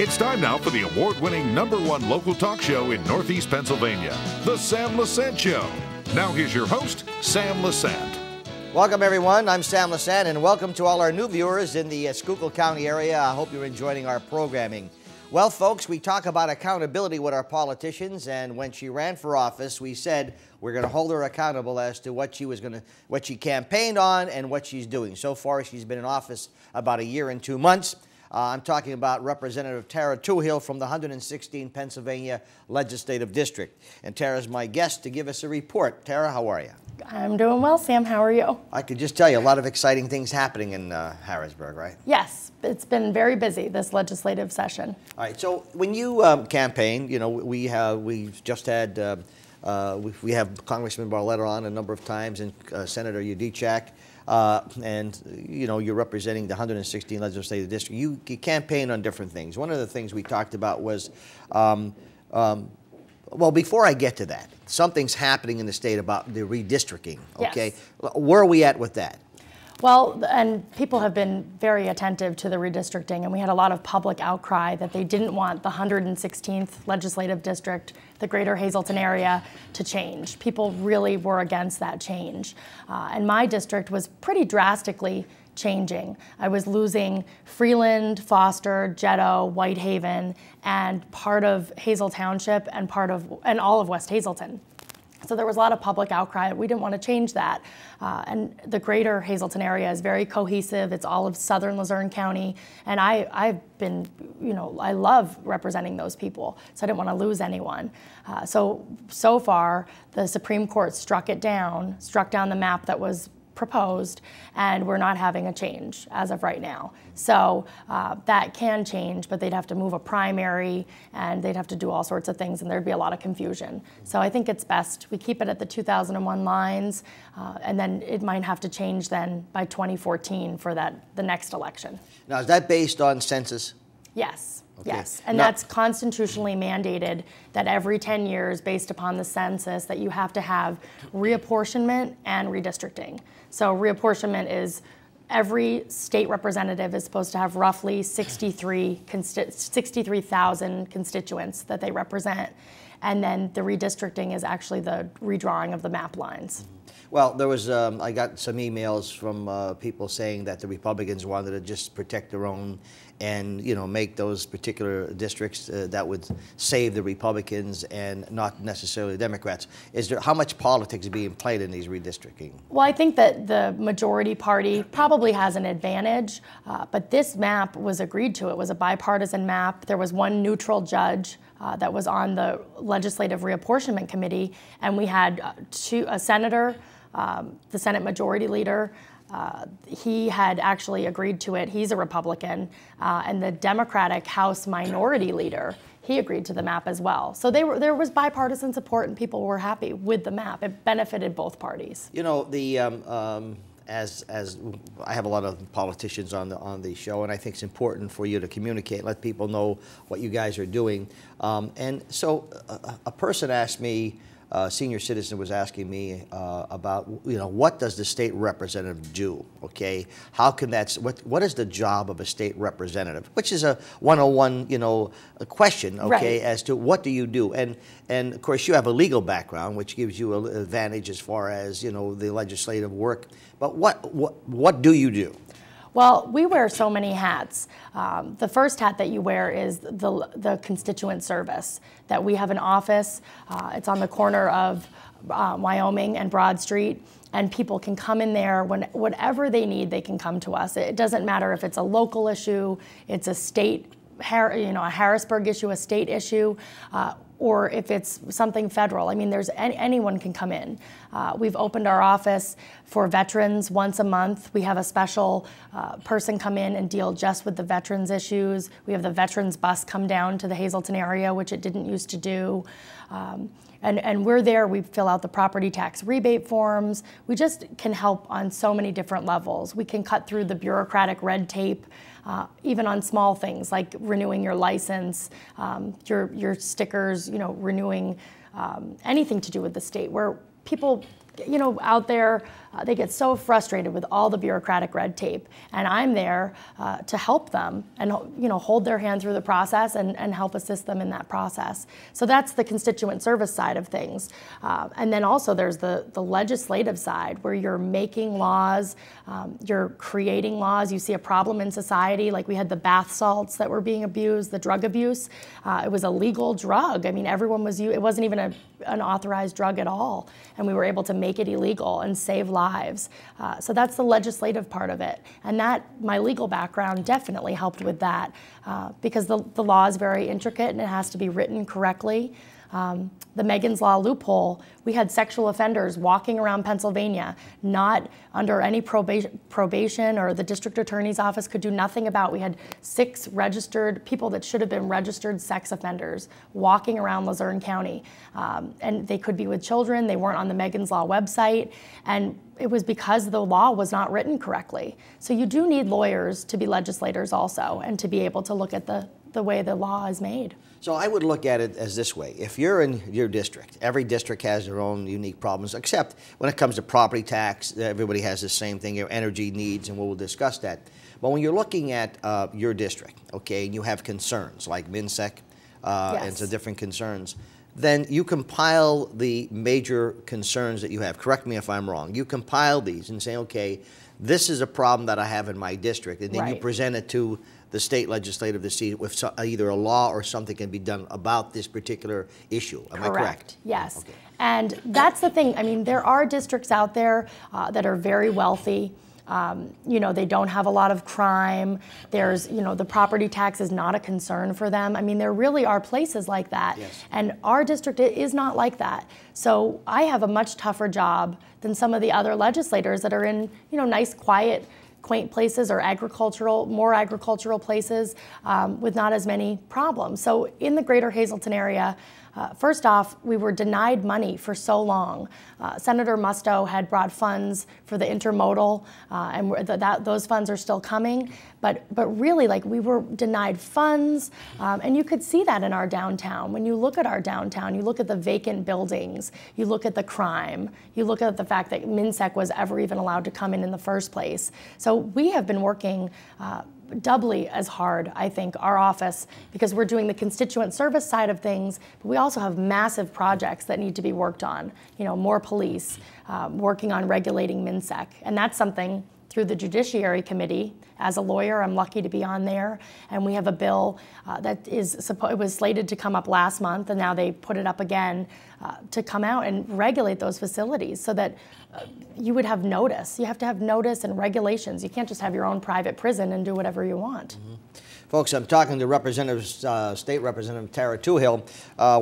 It's time now for the award-winning #1 local talk show in Northeast Pennsylvania, The Sam Lesante Show. Now here's your host, Sam Lesante. Welcome, everyone. I'm Sam Lesante, and welcome to all our new viewers in the Schuylkill County area. I hope you're enjoying our programming. Well, folks, we talk about accountability with our politicians, and when she ran for office, we said we're going to hold her accountable as to what she campaigned on and what she's doing. So far, she's been in office about a year and 2 months. I'm talking about Representative Tarah Toohil from the 116 Pennsylvania Legislative District. And Tara's my guest to give us a report. Tara, how are you? I'm doing well, Sam. How are you? I could just tell you a lot of exciting things happening in Harrisburg, right? Yes, it's been very busy this legislative session. All right. So when you campaign, you know, we've just had we have Congressman Barletta on a number of times, and Senator Udicak. And, you know, you're representing the 116 legislative district. You campaign on different things. One of the things we talked about was, well, before I get to that, something's happening in the state about the redistricting, okay? Yes. Where are we at with that? Well, and people have been very attentive to the redistricting, and we had a lot of public outcry that they didn't want the 116th legislative district, the greater Hazleton area, to change. People really were against that change. And my district was pretty drastically changing. I was losing Freeland, Foster, Jetto, Whitehaven, and part of Hazel Township and all of West Hazleton. So there was a lot of public outcry. We didn't want to change that. And the greater Hazleton area is very cohesive. It's all of southern Luzerne County. And I've been, you know, I love representing those people. So I didn't want to lose anyone. So far, the Supreme Court struck down the map that was proposed, and we're not having a change as of right now. So that can change, but they'd have to move a primary, and they'd have to do all sorts of things, and there'd be a lot of confusion. So I think it's best we keep it at the 2001 lines, and then it might have to change then by 2014 for the next election. Now, is that based on census? Yes. Okay. Yes, and that's constitutionally mandated that every 10 years, based upon the census, that you have to have reapportionment and redistricting. So reapportionment is every state representative is supposed to have roughly 63,000 constituents that they represent. And then the redistricting is actually the redrawing of the map lines. Well, there was, I got some emails from people saying that the Republicans wanted to just protect their own and, you know, make those particular districts that would save the Republicans and not necessarily the Democrats. How much politics is being played in these redistricting? Well, I think that the majority party probably has an advantage, but this map was agreed to. It was a bipartisan map. There was one neutral judge that was on the Legislative Reapportionment Committee, and we had a senator, the Senate Majority Leader. He had actually agreed to it. He's a Republican, and the Democratic House Minority Leader, he agreed to the map as well. So there was bipartisan support, and people were happy with the map. It benefited both parties. You know, as I have a lot of politicians on the show, and I think it's important for you to communicate, let people know what you guys are doing. And so a person asked me, a senior citizen was asking me about, you know, what does the state representative do? Okay, how can what is the job of a state representative? Which is a 101, you know, a question, okay, right, as to what do you do? And of course you have a legal background, which gives you an advantage as far as, you know, the legislative work. But what do you do? Well, we wear so many hats. The first hat that you wear is the constituent service, that we have an office. It's on the corner of Wyoming and Broad Street, and people can come in there whatever they need, they can come to us. It doesn't matter if it's a local issue, it's a state, you know, a Harrisburg issue, a state issue, or if it's something federal. I mean, anyone can come in. We've opened our office for veterans once a month. We have a special person come in and deal just with the veterans issues. We have the veterans bus come down to the Hazleton area, which it didn't used to do. And we're there, we fill out the property tax rebate forms. We just can help on so many different levels. We can cut through the bureaucratic red tape, even on small things like renewing your license, your stickers, you know, renewing anything to do with the state, where people you know, out there, they get so frustrated with all the bureaucratic red tape, and I'm there to help them and, you know, hold their hand through the process and help assist them in that process. So that's the constituent service side of things. And then also there's the legislative side, where you're making laws, you're creating laws. You see a problem in society, like we had the bath salts that were being abused, the drug abuse. It was a legal drug. I mean, everyone was, it wasn't even an authorized drug at all, and we were able to make it illegal and save lives. So that's the legislative part of it, and that, my legal background definitely helped with that, because the law is very intricate and it has to be written correctly. The Megan's Law loophole, we had sexual offenders walking around Pennsylvania, not under any probation, or the district attorney's office could do nothing about. We had 6 registered people that should have been registered sex offenders walking around Luzerne County. And they could be with children, they weren't on the Megan's Law website, and it was because the law was not written correctly. So you do need lawyers to be legislators also, and to be able to look at the way the law is made. So I would look at it as this way. If you're in your district, every district has their own unique problems, except when it comes to property tax, everybody has the same thing, your energy needs, and we'll discuss that. But when you're looking at your district, okay, and you have concerns like MinSec and some different concerns, then you compile the major concerns that you have. Correct me if I'm wrong. You compile these and say, okay, this is a problem that I have in my district, and then you present it to the state legislative to see if either a law or something can be done about this particular issue. Am I correct? Yes. Okay. And that's the thing. I mean, there are districts out there that are very wealthy. You know, they don't have a lot of crime. There's, you know, the property tax is not a concern for them. I mean, there really are places like that. Yes. And our district is not like that. So I have a much tougher job than some of the other legislators that are in, you know, nice, quiet, quaint places, or more agricultural places with not as many problems. So in the greater Hazleton area, first off, we were denied money for so long. Senator Musto had brought funds for the intermodal, and those funds are still coming. But really, like, we were denied funds, and you could see that in our downtown. When you look at our downtown, you look at the vacant buildings, you look at the crime, you look at the fact that MinSec was ever even allowed to come in the first place. So we have been working doubly as hard, I think, our office, because we're doing the constituent service side of things, but we also have massive projects that need to be worked on. You know, more police, working on regulating MinSec, and that's something through the Judiciary Committee. As a lawyer, I'm lucky to be on there, and we have a bill that it was slated to come up last month, and now they put it up again to come out and regulate those facilities so that you would have notice. You have to have notice and regulations. You can't just have your own private prison and do whatever you want. Mm-hmm. Folks, I'm talking to State Representative Tarah Toohil.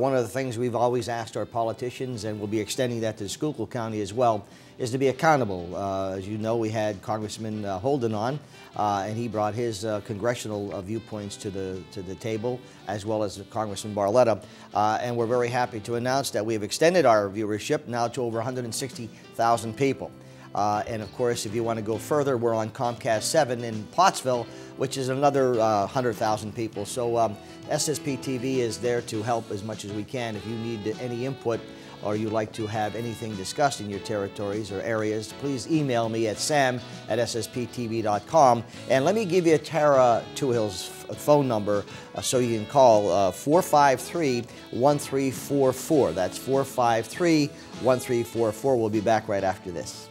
One of the things we've always asked our politicians, and we'll be extending that to Schuylkill County as well, is to be accountable. As you know, we had Congressman Holden on, and he brought his congressional viewpoints to the table, as well as Congressman Barletta. And we're very happy to announce that we have extended our viewership now to over 160,000 people. And of course, if you want to go further, we're on Comcast 7 in Pottsville, which is another 100,000 people. So SSP TV is there to help as much as we can. If you need any input, or you'd like to have anything discussed in your territories or areas, please email me at sam@ssptv.com. And let me give you Tarah Toohil's phone number so you can call 453-1344. That's 453-1344. We'll be back right after this.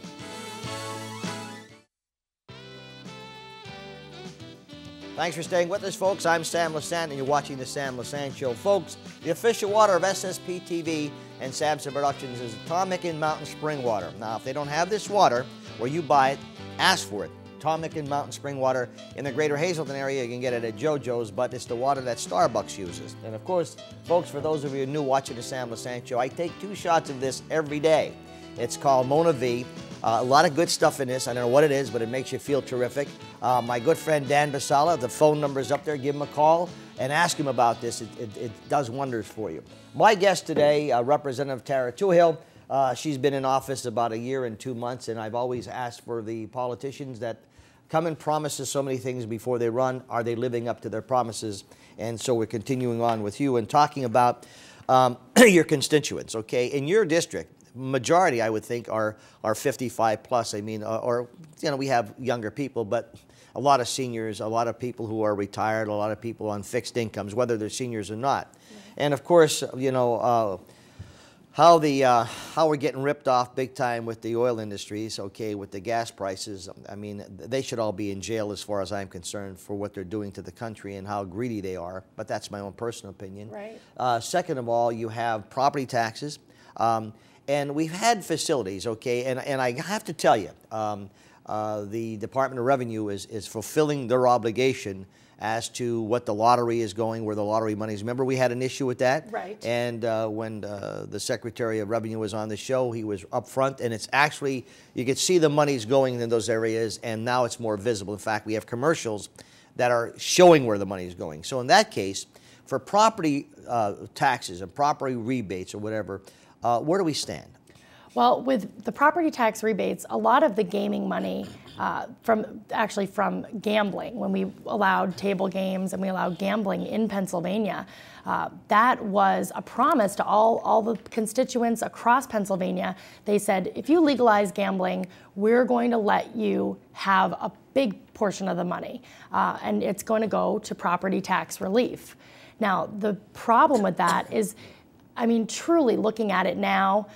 Thanks for staying with us, folks. I'm Sam Lesante, and you're watching The Sam Lesante Show. Folks, the official water of SSP TV and Samson Productions is Atomic and Mountain Spring Water. Now, if they don't have this water where you buy it, ask for it. Atomic and Mountain Spring Water in the greater Hazleton area. You can get it at JoJo's, but it's the water that Starbucks uses. And of course, folks, for those of you new watching The Sam Lesante Show, I take 2 shots of this every day. It's called Mona V. A lot of good stuff in this. I don't know what it is, but it makes you feel terrific. My good friend Dan Basala, the phone number is up there. Give him a call and ask him about this. It does wonders for you. My guest today, Representative Tarah Toohil. She's been in office about 1 year and 2 months, and I've always asked for the politicians that come and promise us so many things before they run. Are they living up to their promises? And so we're continuing on with you and talking about your constituents, okay? In your district, majority, I would think, are 55 plus. I mean, or you know, we have younger people, but a lot of seniors, a lot of people who are retired, a lot of people on fixed incomes, whether they're seniors or not. And of course, you know, how we're getting ripped off big time with the oil industries, okay, with the gas prices. I mean, they should all be in jail as far as I'm concerned for what they're doing to the country and how greedy they are. But that's my own personal opinion. Right. Second of all, you have property taxes. And we've had facilities, okay, and I have to tell you, the Department of Revenue is fulfilling their obligation as to what the lottery is going, where the lottery money is. Remember, we had an issue with that? Right. And when the Secretary of Revenue was on the show, he was up front, and it's actually, you could see the money's going in those areas, and now it's more visible. In fact, we have commercials that are showing where the money is going. So in that case, for property taxes and property rebates or whatever, where do we stand? Well, with the property tax rebates, a lot of the gaming money from gambling, when we allowed table games and we allowed gambling in Pennsylvania, that was a promise to all the constituents across Pennsylvania. They said, if you legalize gambling, we're going to let you have a big portion of the money, and it's going to go to property tax relief. Now, the problem with that is, I mean, truly looking at it now,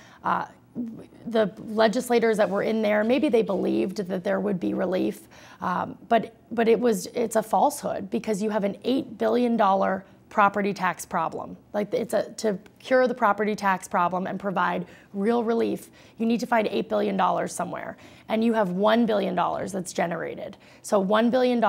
the legislators that were in there, maybe they believed that there would be relief, but it's a falsehood, because you have an $8 billion property tax problem. Like, to cure the property tax problem and provide real relief, you need to find $8 billion somewhere, and you have $1 billion that's generated. So $1 billion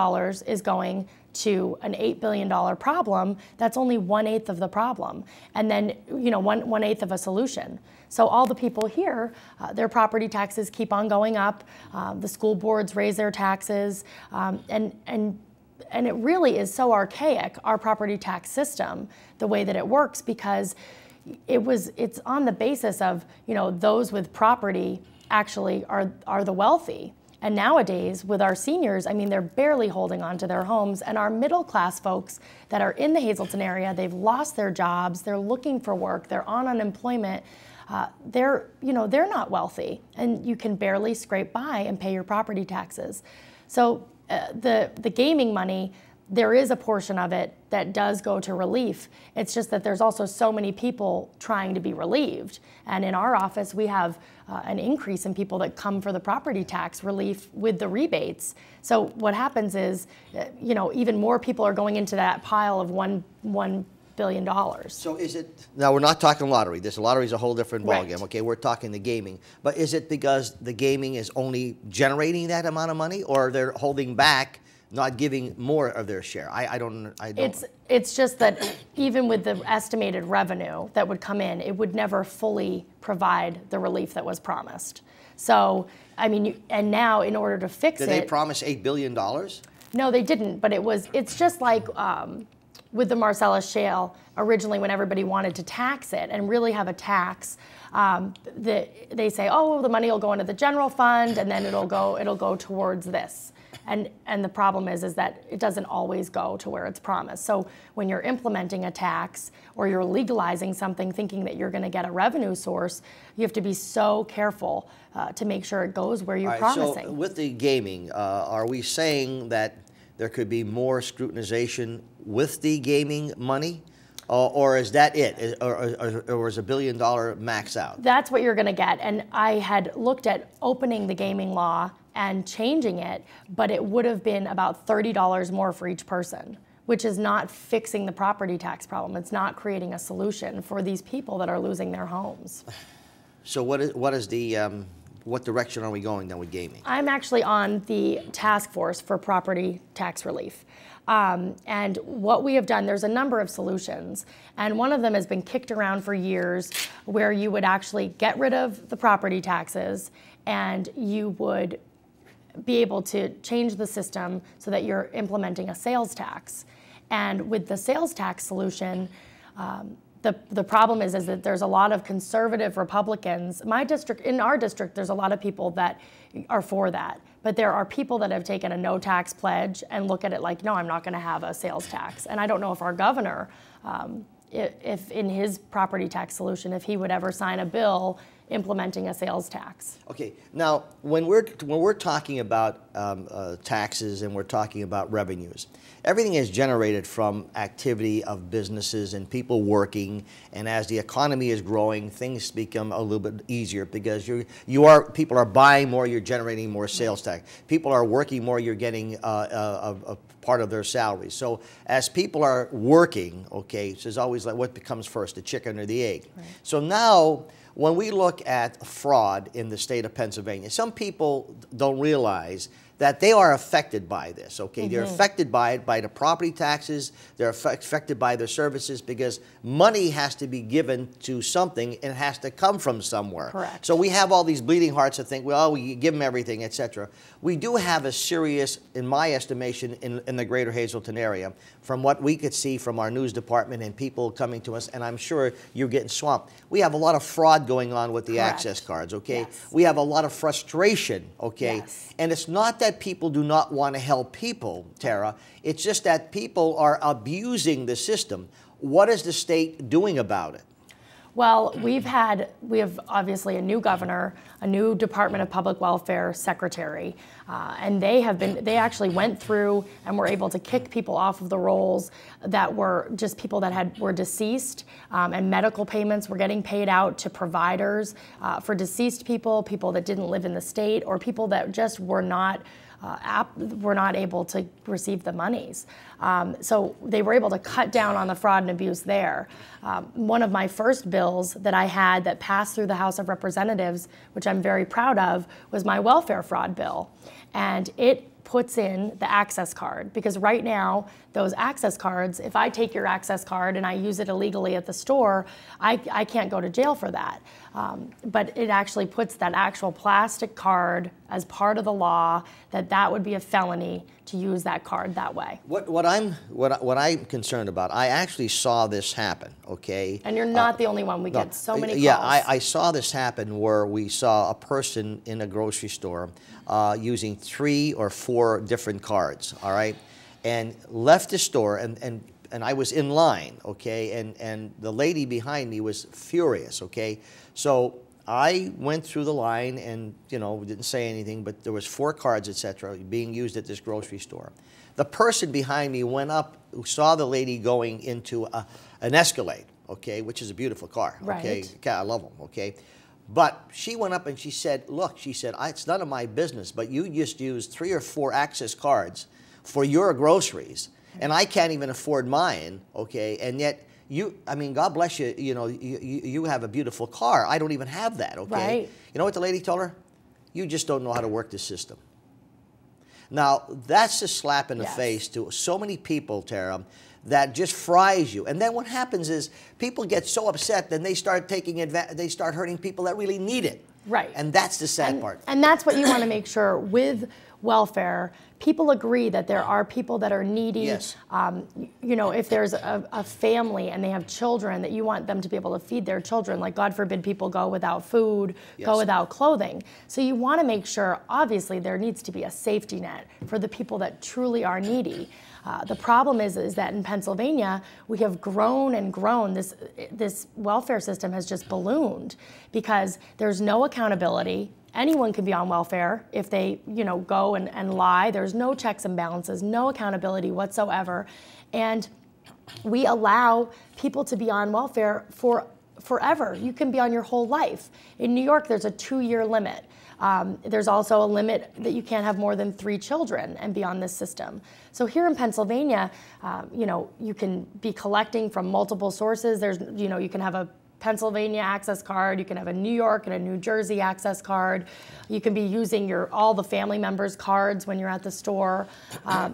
is going to an $8 billion problem. That's only 1/8 of the problem, and then, you know, 1/8 of a solution. So all the people here, their property taxes keep on going up. The school boards raise their taxes, and it really is so archaic, our property tax system, the way that it works, because it's on the basis of, you know, those with property actually are the wealthy. And nowadays, with our seniors, I mean, they're barely holding on to their homes. And our middle class folks that are in the Hazleton area, they've lost their jobs, they're looking for work, they're on unemployment. They're not wealthy, and you can barely scrape by and pay your property taxes. So the gaming money, there is a portion of it that does go to relief. It's just that there's also so many people trying to be relieved. And in our office, we have an increase in people that come for the property tax relief with the rebates. So what happens is, you know, even more people are going into that pile of $1 billion. So is it, now we're not talking lottery. This lottery is a whole different Right. ballgame. Okay, we're talking the gaming. But is it because the gaming is only generating that amount of money, or they're holding back, not giving more of their share? I don't. It's just that even with the estimated revenue that would come in, it would never fully provide the relief that was promised. So, I mean, and now in order to fix it. Did they promise $8 billion? No, they didn't, but it's just like with the Marcellus Shale, originally when everybody wanted to tax it and really have a tax, they say, oh, the money will go into the general fund, and then it'll go towards this. And the problem is that it doesn't always go to where it's promised. So when you're implementing a tax or you're legalizing something thinking that you're going to get a revenue source, you have to be so careful to make sure it goes where you're promising. So with the gaming, are we saying that there could be more scrutinization with the gaming money? Or is that it? Or is $1 billion max out? That's what you're going to get. And I had looked at opening the gaming law and changing it, but it would have been about $30 more for each person, which is not fixing the property tax problem. It's not creating a solution for these people that are losing their homes. So what direction are we going then with gaming? I'm actually on the task force for property tax relief. And what we have done, there's a number of solutions, and one of them has been kicked around for years, where you would actually get rid of the property taxes and you would be able to change the system so that you're implementing a sales tax. And with the sales tax solution, the problem is that there's a lot of conservative Republicans. In our district, there's a lot of people that are for that. But there are people that have taken a no tax pledge and look at it like, no, I'm not going to have a sales tax. And I don't know if our governor, if in his property tax solution, if he would ever sign a bill implementing a sales tax. Okay, now when we're talking about taxes and we're talking about revenues, everything is generated from activity of businesses and people working. And as the economy is growing, things become a little bit easier because people are buying more, you're generating more sales tax. People are working more, you're getting a part of their salary. So as people are working, okay, so it's always like what becomes first, the chicken or the egg. Right. So now, when we look at fraud in the state of Pennsylvania, some people don't realize that they are affected by this, okay? They're affected by it, by the property taxes, they're affected by their services because money has to be given to something and it has to come from somewhere. Correct. So we have all these bleeding hearts that think, well, we give them everything, etc. We do have a serious, in my estimation, in the greater Hazleton area, from what we could see from our news department and people coming to us, and I'm sure you're getting swamped. We have a lot of fraud going on with the access cards, okay? Yes. We have a lot of frustration, okay? Yes. And it's not that people do not want to help people, Tara. It's just that people are abusing the system. What is the state doing about it? Well, we have obviously a new governor, a new Department of Public Welfare secretary, and they actually went through and were able to kick people off of the rolls that were just people that were deceased, and medical payments were getting paid out to providers for deceased people that didn't live in the state, or people that just were not able to receive the monies. So they were able to cut down on the fraud and abuse there. One of my first bills that I had that passed through the House of Representatives, which I'm very proud of, was my welfare fraud bill. And it puts in the access card, because right now those access cards, if I take your access card and I use it illegally at the store, I can't go to jail for that. But it actually puts that actual plastic card as part of the law, that would be a felony to use that card that way. What I'm concerned about, I actually saw this happen, okay? And you're not the only one. We get so many calls. Yeah, I saw this happen where we saw a person in a grocery store using 3 or 4 different cards, all right? And left the store, and I was in line, okay? And the lady behind me was furious, okay? So I went through the line and, you know, didn't say anything, but there was 4 cards, etc., being used at this grocery store. The person behind me went up, who saw the lady going into an Escalade, okay, which is a beautiful car, okay? Right. I love them, okay? But she went up and she said, look, she said, it's none of my business, but you just used 3 or 4 access cards for your groceries, and I can't even afford mine, okay? And yet, I mean, God bless you, you know, you have a beautiful car. I don't even have that, okay? Right. You know what the lady told her? You just don't know how to work the system. Now, that's a slap in the face to so many people, Tara, that just fries you. And then what happens is people get so upset, then they start they start hurting people that really need it. Right. And that's the sad part. And that's what you want to make sure with welfare. People agree that there are people that are needy. Yes. You know, if there's a family and they have children, that you want them to be able to feed their children. Like, God forbid people go without food, go without clothing. So you want to make sure, obviously, there needs to be a safety net for the people that truly are needy. The problem is that in Pennsylvania, we have grown and grown. This welfare system has just ballooned because there's no accountability. Anyone can be on welfare if they, you know, go and lie. There's no checks and balances, no accountability whatsoever. And we allow people to be on welfare for forever. You can be on your whole life. In New York, there's a 2-year limit. There's also a limit that you can't have more than 3 children and be on this system. So here in Pennsylvania, you know, you can be collecting from multiple sources. There's, you know, you can have a Pennsylvania access card, you can have a New York and a New Jersey access card. You can be using all the family members' cards when you're at the store.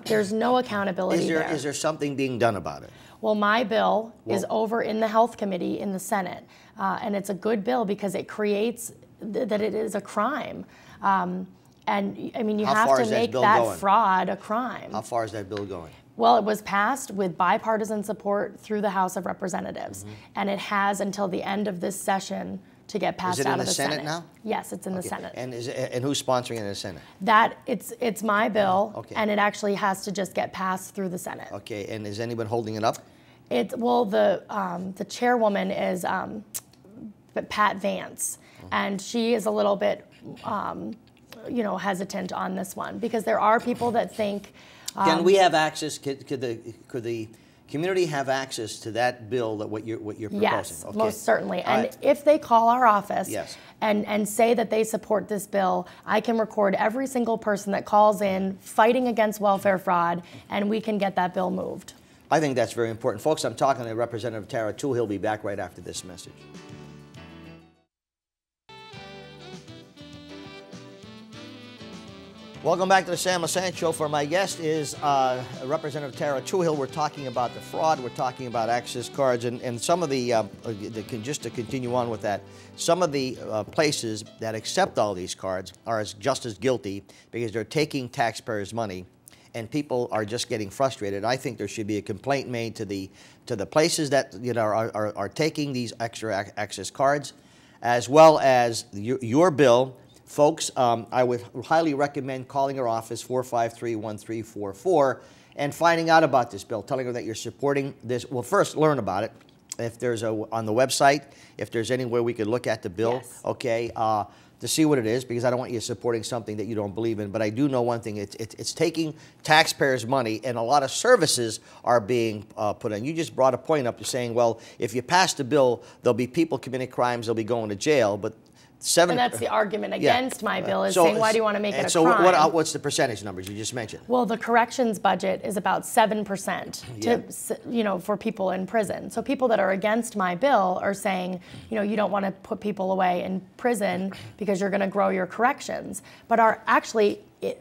There's no accountability there. Is there something being done about it? Well, my bill is over in the Health Committee in the Senate, and it's a good bill because it creates that it is a crime. And I mean, you have to make that fraud a crime. How far is that bill going? Well, it was passed with bipartisan support through the House of Representatives, and it has until the end of this session to get passed out of the Senate. Is it in the Senate now? Yes, it's in the Senate. And who's sponsoring it in the Senate? It's my bill, and it actually has to just get passed through the Senate. Okay, and is anyone holding it up? The chairwoman is Pat Vance, and she is a little bit, hesitant on this one because there are people that think. Can we have access? Could the community have access to that bill that what you're proposing? Yes, okay. most certainly. All And right. if they call our office Yes. and say that they support this bill, I can record every single person that calls in fighting against welfare fraud, and we can get that bill moved. I think that's very important. Folks, I'm talking to Representative Tarah Toohil. He'll be back right after this message. Welcome back to the Sam Lesante Show. For my guest is Representative Tarah Toohil. We're talking about the fraud. We're talking about access cards and some of the just to continue on with that, some of the places that accept all these cards are just as guilty because they're taking taxpayers' money, and people are just getting frustrated. I think there should be a complaint made to the places that are taking these extra access cards, as well as your bill. Folks, I would highly recommend calling our office, 453-1344, and finding out about this bill, telling her that you're supporting this. Well, first, learn about it. If there's on the website, if there's anywhere we could look at the bill, yes. Okay, to see what it is, because I don't want you supporting something that you don't believe in. But I do know one thing, it's taking taxpayers' money, and a lot of services are being put in. You just brought a point up to saying, well, if you pass the bill, there'll be people committing crimes, they'll be going to jail, but and that's the argument against my bill is so, saying, why do you want to make it a so crime? what's the percentage numbers you just mentioned? Well, the corrections budget is about 7% for people in prison. So people that are against my bill are saying, you don't want to put people away in prison because you're going to grow your corrections. But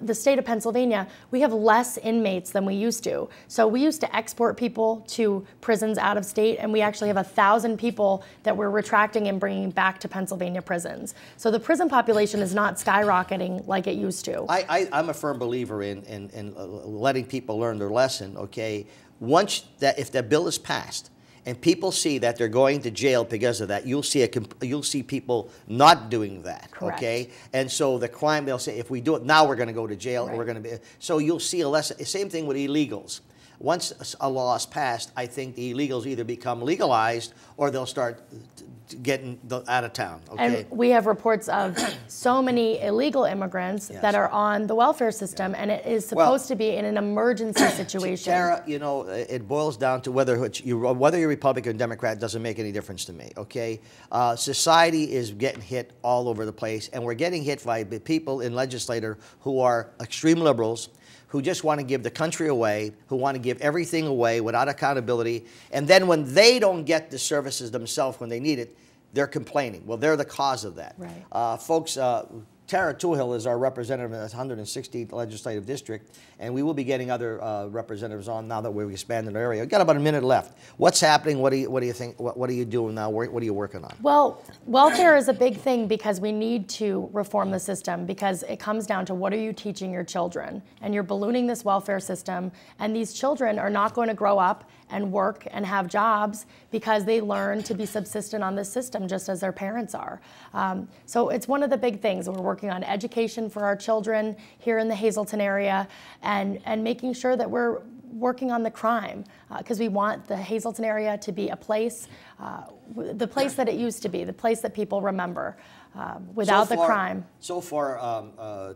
the state of Pennsylvania, we have less inmates than we used to. So we used to export people to prisons out of state, and we actually have 1,000 people that we're retracting and bringing back to Pennsylvania prisons. So the prison population is not skyrocketing like it used to. I'm a firm believer in letting people learn their lesson, okay? If that bill is passed, and people see that they're going to jail because of that, you'll see people not doing that. Correct. Okay, and so the crime, they'll say, if we do it now, we're going to go to jail. Right. And we're going to be. So you'll see a lesson. Same thing with illegals. Once a law is passed, I think the illegals either become legalized or they'll start getting out of town. Okay. And we have reports of so many illegal immigrants Yes. that are on the welfare system, and it is supposed to be in an emergency situation. Tara, it boils down to whether you're Republican or Democrat doesn't make any difference to me, okay? Society is getting hit all over the place, and we're getting hit by people in legislature who are extreme liberals, who just want to give the country away, who want to give everything away without accountability, and then when they don't get the services themselves when they need it, they're complaining. Well, they're the cause of that. Right. Folks, Tarah Toohil is our representative in the 116th Legislative District, and we will be getting other representatives on now that we've expanded our area. We've got about a minute left. What's happening? What do you think? What are you doing now? What are you working on? Well, welfare is a big thing because we need to reform the system because it comes down to what are you teaching your children? And you're ballooning this welfare system, and these children are not going to grow up and work and have jobs because they learn to be subsistent on this system just as their parents are. So it's one of the big things. We're working on education for our children here in the Hazleton area and making sure that we're working on the crime because we want the Hazleton area to be a place, the place that it used to be, the place that people remember. Without the crime. So far,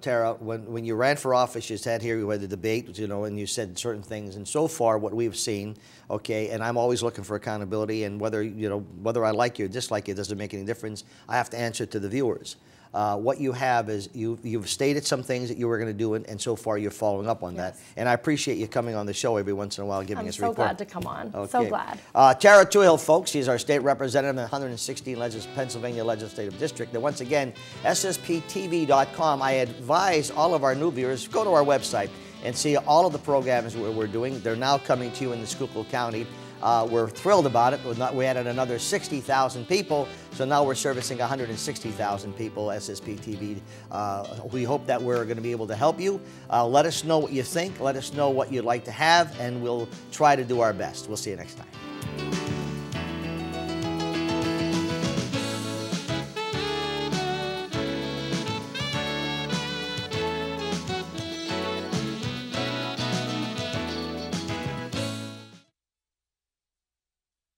Tara, when you ran for office, you sat here, you had the debate, and you said certain things. And so far, what we've seen, okay, and I'm always looking for accountability, and whether I like you or dislike you doesn't make any difference. I have to answer to the viewers. What you have is you've stated some things that you were going to do, and so far you're following up on that. And I appreciate you coming on the show every once in a while, giving us a report. I'm so glad to come on. Okay. So glad. Tarah Toohil, folks, she's our state representative in the 116th Pennsylvania Legislative District. And once again, SSPTV.com. I advise all of our new viewers, go to our website and see all of the programs we're doing. They're now coming to you in the Schuylkill County. We're thrilled about it. We added another 60,000 people, so now we're servicing 160,000 people, SSP TV. We hope that we're going to be able to help you. Let us know what you think. Let us know what you'd like to have, and we'll try to do our best. We'll see you next time.